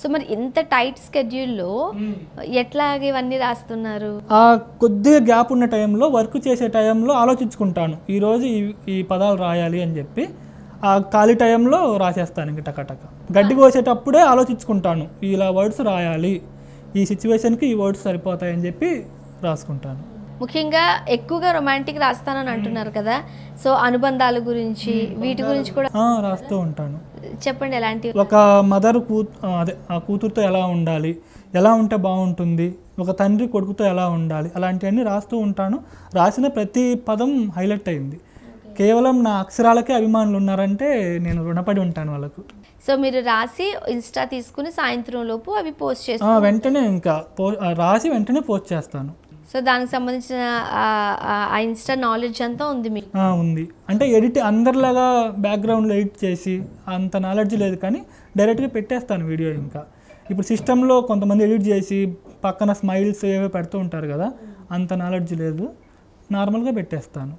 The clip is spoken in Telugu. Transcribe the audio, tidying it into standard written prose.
సో మరి ఇంత టైట్ స్కెడ్యూల్లో ఎట్లాగ ఇవన్నీ రాస్తున్నారు? కొద్దిగా గ్యాప్ ఉన్న టైంలో, వర్క్ చేసే టైంలో ఆలోచించుకుంటాను, ఈరోజు ఈ పదాలు రాయాలి అని చెప్పి. ఆ ఖాళీ టైంలో రాసేస్తాను ఇంక టకటక. గడ్డి కోసేటప్పుడే ఆలోచించుకుంటాను, ఇలా వర్డ్స్ రాయాలి, ఈ సిచ్యువేషన్కి ఈ వర్డ్స్ సరిపోతాయని చెప్పి రాసుకుంటాను. ముఖ్యంగా ఎక్కువగా రొమాంటిక్ రాస్తానని అంటున్నారు కదా, సో అనుబంధాల గురించి వీటి గురించి కూడా రాస్తూ ఉంటాను. చెప్పండి, ఎలాంటి? ఒక మదర్ ఆ కూతురుతో ఎలా ఉండాలి, ఎలా ఉంటే బాగుంటుంది, ఒక తండ్రి కొడుకుతో ఎలా ఉండాలి, అలాంటివన్నీ రాస్తూ ఉంటాను. రాసిన ప్రతి పదం హైలైట్ అయింది. కేవలం నా అక్షరాలకే అభిమానులు ఉన్నారంటే నేను రుణపడి ఉంటాను వాళ్ళకు. సో మీరు రాసి ఇన్స్టా తీసుకుని సాయంత్రం లోపు అవి పోస్ట్ చేస్తాను? వెంటనే ఇంకా రాసి వెంటనే పోస్ట్ చేస్తాను. సో దానికి సంబంధించిన ఆ ఇన్స్టా నాలెడ్జ్ అంతా ఉంది మీకు? ఉంది. అంటే ఎడిట్ అందరిలాగా బ్యాక్గ్రౌండ్లో ఎడిట్ చేసి అంత నాలెడ్జ్ లేదు, కానీ డైరెక్ట్గా పెట్టేస్తాను వీడియో. ఇంకా ఇప్పుడు సిస్టంలో కొంతమంది ఎడిట్ చేసి పక్కన స్మైల్స్ ఏవో పెడుతూ ఉంటారు కదా, అంత నాలెడ్జ్ లేదు, నార్మల్గా పెట్టేస్తాను.